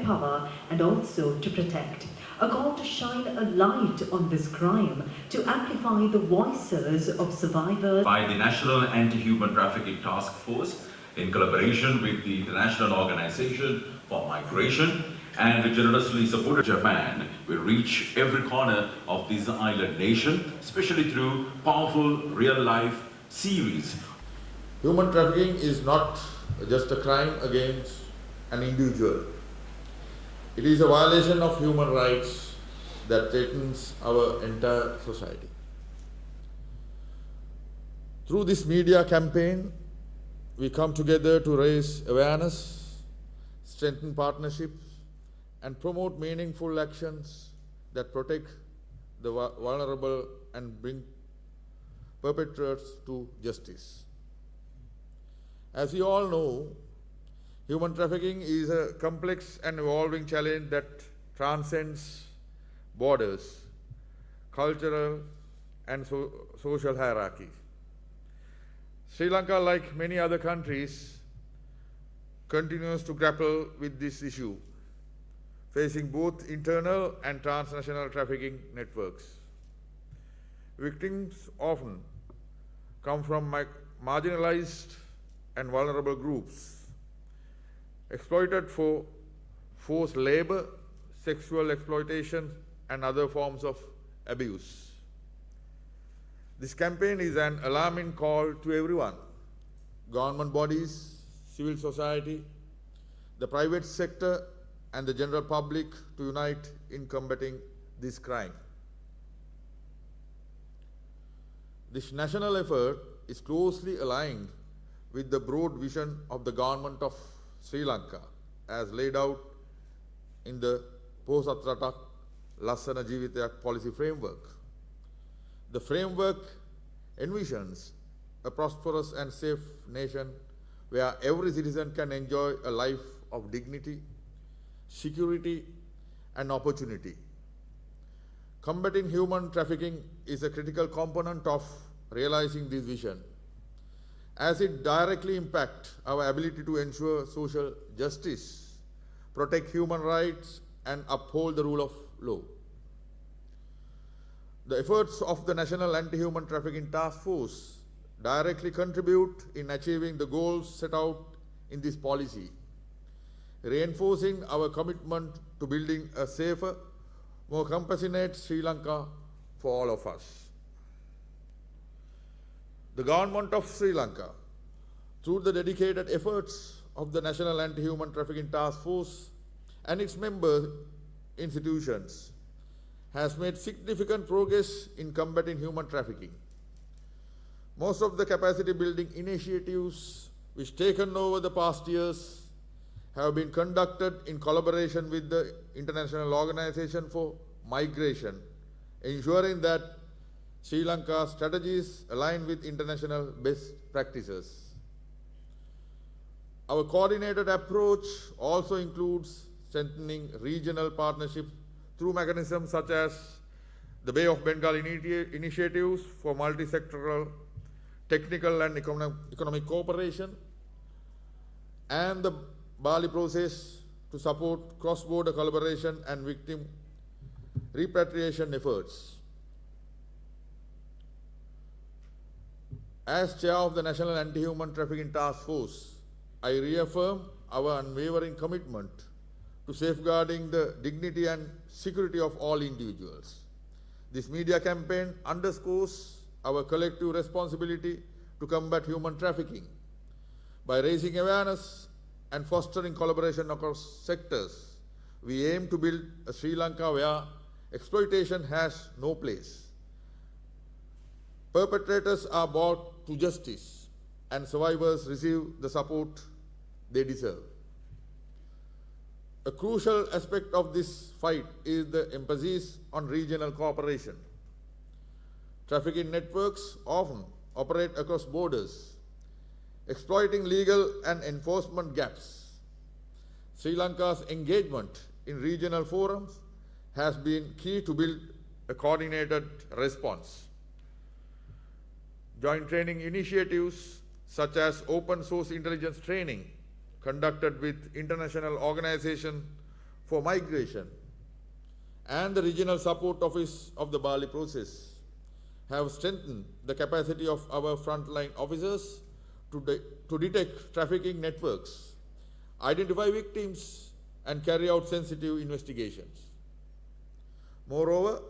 empower and also to protect. A call to shine a light on this crime, to amplify the voices of survivors. By the National Anti-Human Trafficking Task Force, in collaboration with the International Organization for Migration, and generously supported Japan, will reach every corner of this island nation, especially through powerful real-life series. Human trafficking is not just a crime against an individual. It is a violation of human rights that threatens our entire society. Through this media campaign, we come together to raise awareness, strengthen partnerships, and promote meaningful actions that protect the vulnerable and bring perpetrators to justice. As we all know, human trafficking is a complex and evolving challenge that transcends borders, cultural and social hierarchies. Sri Lanka, like many other countries, continues to grapple with this issue, facing both internal and transnational trafficking networks. Victims often come from marginalized and vulnerable groups, exploited for forced labor, sexual exploitation, and other forms of abuse. This campaign is an alarming call to everyone: government bodies, civil society, the private sector, and the general public to unite in combating this crime. This national effort is closely aligned with the broad vision of the government of Sri Lanka as laid out in the Posat Ratak Lassana Jeevitayak policy framework. The framework envisions a prosperous and safe nation where every citizen can enjoy a life of dignity, security, and opportunity. Combating human trafficking is a critical component of realizing this vision, as it directly impacts our ability to ensure social justice, protect human rights, and uphold the rule of law. The efforts of the National Anti-Human Trafficking Task Force directly contribute in achieving the goals set out in this policy, reinforcing our commitment to building a safer, more compassionate Sri Lanka for all of us. The government of Sri Lanka, through the dedicated efforts of the National Anti-Human Trafficking Task Force and its member institutions, has made significant progress in combating human trafficking. Most of the capacity building initiatives which taken over the past years have been conducted in collaboration with the International Organization for Migration, ensuring that Sri Lanka's strategies align with international best practices. Our coordinated approach also includes strengthening regional partnerships through mechanisms such as the Bay of Bengal initiatives for multi-sectoral technical and economic cooperation, and the Bali process to support cross-border collaboration and victim repatriation efforts. As Chair of the National Anti-Human Trafficking Task Force, I reaffirm our unwavering commitment to safeguarding the dignity and security of all individuals. This media campaign underscores our collective responsibility to combat human trafficking. By raising awareness and fostering collaboration across sectors, we aim to build a Sri Lanka where exploitation has no place. Perpetrators are brought to justice and survivors receive the support they deserve. A crucial aspect of this fight is the emphasis on regional cooperation. Trafficking networks often operate across borders, exploiting legal and enforcement gaps. Sri Lanka's engagement in regional forums has been key to build a coordinated response. Joint training initiatives such as open source intelligence training conducted with International Organization for Migration and the Regional Support Office of the Bali process have strengthened the capacity of our frontline officers to detect trafficking networks, identify victims, and carry out sensitive investigations. Moreover,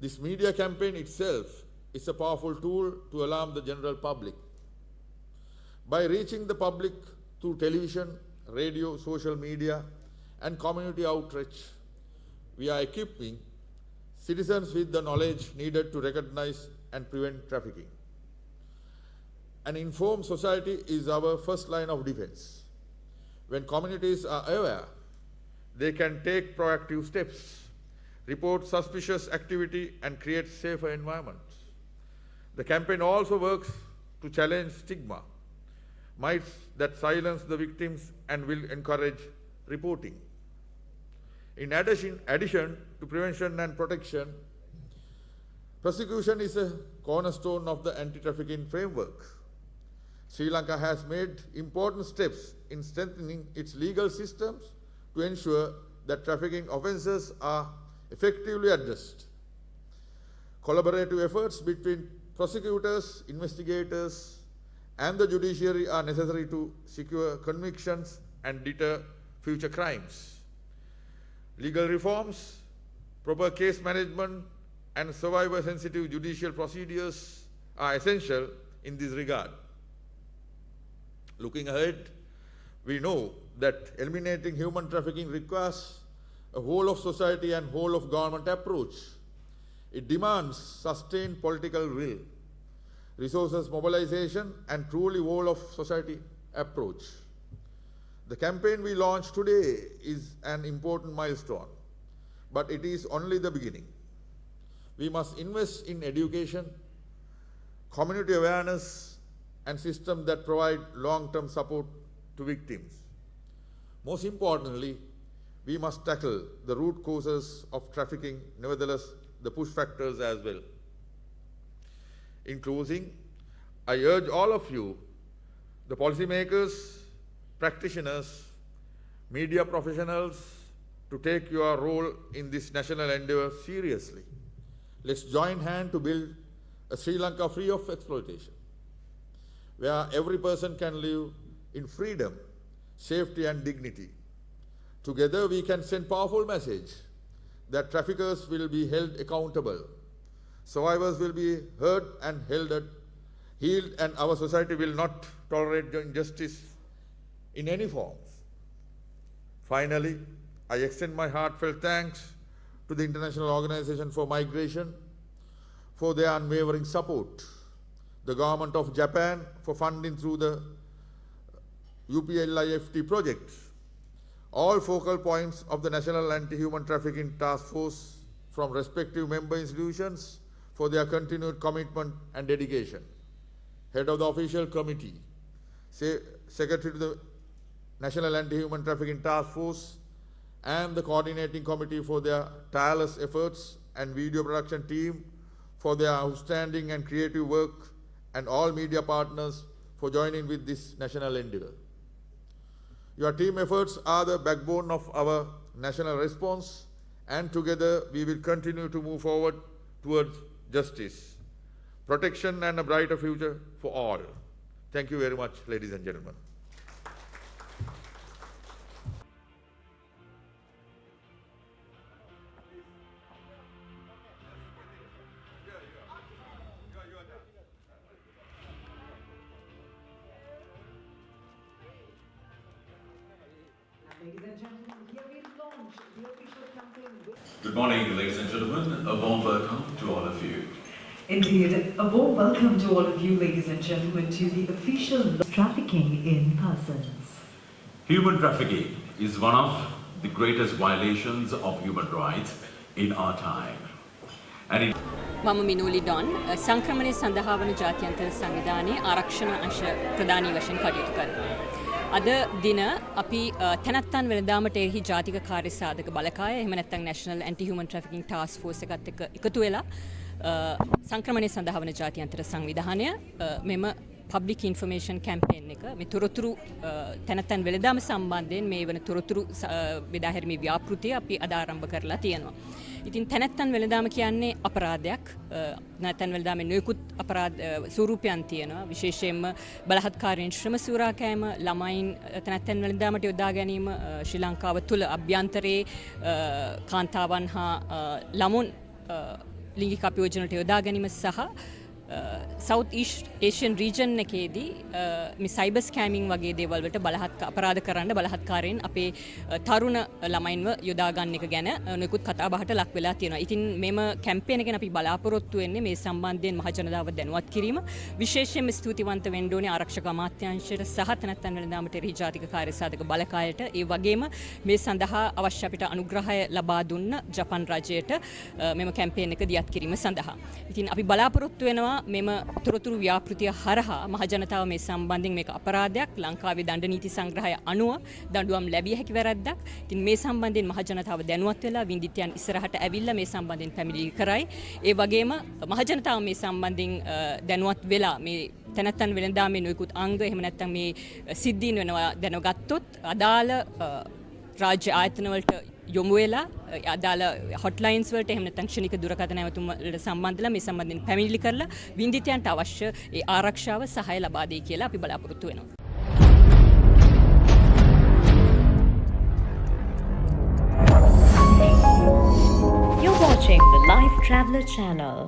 this media campaign itself is a powerful tool to alarm the general public. By reaching the public through television, radio, social media, and community outreach, we are equipping citizens with the knowledge needed to recognize and prevent trafficking. An informed society is our first line of defense. When communities are aware, they can take proactive steps, report suspicious activity, and create safer environments. The campaign also works to challenge stigma, myths that silence the victims, and will encourage reporting. In addition to prevention and protection, prosecution is a cornerstone of the anti-trafficking framework. Sri Lanka has made important steps in strengthening its legal systems to ensure that trafficking offences are effectively addressed. Collaborative efforts between prosecutors, investigators, and the judiciary are necessary to secure convictions and deter future crimes. Legal reforms, proper case management, and survivor-sensitive judicial procedures are essential in this regard. Looking ahead, we know that eliminating human trafficking requires a whole of society and whole of government approach. It demands sustained political will, resources mobilization, and truly whole of society approach. The campaign we launched today is an important milestone, but it is only the beginning. We must invest in education, community awareness, and systems that provide long-term support to victims. Most importantly, we must tackle the root causes of trafficking, nevertheless, the push factors as well. In closing, I urge all of you, the policymakers, practitioners, media professionals, to take your role in this national endeavor seriously. Let's join hands to build a Sri Lanka free of exploitation, where every person can live in freedom, safety, and dignity. Together we can send powerful message that traffickers will be held accountable, survivors will be heard and healed, and our society will not tolerate injustice in any forms. Finally, I extend my heartfelt thanks to the International Organization for Migration for their unwavering support, the government of Japan for funding through the UPLIFT project, all focal points of the National Anti-Human Trafficking Task Force from respective member institutions for their continued commitment and dedication, head of the official committee, secretary to the National Anti-Human Trafficking Task Force, and the coordinating committee for their tireless efforts, and video production team for their outstanding and creative work, and all media partners for joining with this national endeavor. Your team efforts are the backbone of our national response, and together we will continue to move forward towards justice, protection, and a brighter future for all. Thank you very much, ladies and gentlemen. Ladies and gentlemen, here we launch the official campaign with... Good morning, ladies and gentlemen. A warm welcome to all of you. Indeed, a warm welcome to all of you, ladies and gentlemen, to the official trafficking in persons. Human trafficking is one of the greatest violations of human rights in our time. And මම මිනූලි ඩොන් සංක්‍රමණය සඳහා වන ජාත්‍යන්තර සංවිධානයේ ආරක්ෂණ අංශ ප්‍රධානී වශයෙන් කටයුතු කරනවා. අද දින අපි තැනැත්තන් වෙළඳාමට එරෙහි ජාතික කාර්ය සාධක බලකාය එහෙම නැත්නම් National Anti-Human Trafficking Task Force එකත් එක්ක එකතු වෙලා සංක්‍රමණය සඳහා වන ජාත්‍යන්තර සංවිධානය මෙම පබ්ලික් ඉන්ෆර්මේෂන් කැම්පේන් එක මේ තොරතුරු තැනැත්තන් වෙළඳාම සම්බන්ධයෙන් මේ වන තොරතුරු බෙදා හැරීමේ ව්‍යාපෘතිය අපි අද ආරම්භ කරලා තියෙනවා. ඉතින් තැනැත්තන් වෙළඳාම කියන්නේ අපරාධයක්. නැත්නම් වෙළඳාමේ නොයෙකුත් අපරාධ ස්වරූපයන් තියෙනවා. විශේෂයෙන්ම බලහත්කාරයෙන් ශ්‍රම සූරා කෑම, ළමයින් තැනැත්තන් වෙළඳාමට යොදා ගැනීම, ශ්‍රී ලංකාව තුළ අභ්‍යන්තරයේ කාන්තාවන් හා ළමුන් ලිංගික අපයෝජනට යොදා ගැනීම සහ South East Asian region එකේදී මේ සයිබර් ස්කෑමින් වගේ දේවල් වලට අපරාධ කරන්න බලහත්කාරයෙන් අපේ තරුණ ළමයින්ව යොදා ගන්න එක ගැන නිකුත් කතා බහට ලක් වෙලා තියෙනවා. ඉතින් මේම කැම්පේන් එකෙන් අපි බලාපොරොත්තු වෙන්නේ මේ සම්බන්ධයෙන් මහජනතාව දැනුවත් කිරීම. විශේෂයෙන්ම ස්තුතිවන්ත වෙන්න ඕනේ ආරක්ෂක අමාත්‍යාංශයට සහ තැනැත්තන් වෙළඳාමට එරෙහි ජාතික කාර්යසාධක බලකායට. ඒ වගේම මේ සඳහා අවශ්‍ය අපිට අනුග්‍රහය ලබා දුන්න ජපන් රජයට මෙම කැම්පේන් එක දියත් කිරීම සඳහා. ඉතින් අපි බලාපොරොත්තු වෙනවා මෙම තොරතුරු ව්‍යාපෘතිය හරහා මහජනතාව මේ සම්බන්ධයෙන් මේක අපරාධයක්, ලංකාවේ දණ්ඩ නීති සංග්‍රහය අනුව දඬුවම් ලැබිය හැකි වැරැද්දක්. ඉතින් මේ සම්බන්ධයෙන් මහජනතාව දැනුවත් වෙලා වින්දිතයන් ඉස්සරහට ඇවිල්ලා මේ සම්බන්ධයෙන් පැමිණිලි කරයි. ඒ වගේම මහජනතාව මේ සම්බන්ධයෙන් දැනුවත් වෙලා මේ තැනැත්තන් වෙළඳාමේ නොයෙකුත් අංග එහෙම නැත්නම් මේ සිද්ධීන් වෙනවා දැනගත්තොත් අදාළ රාජ්‍ය ආයතන වලට යොමු වෙලා අදාළ හොට්ලයින්ස් වලට එහෙම නැත්නම් ක්ෂණික දුරකථන නැවතුම් වලට සම්බන්ධලා මේ සම්බන්ධයෙන් පැමිණිලි කරලා වින්දිතයන්ට අවශ්‍ය ඒ ආරක්ෂාව සහාය ලබා දෙයි කියලා අපි බලාපොරොත්තු වෙනවා. You're watching the Lifetraveler channel.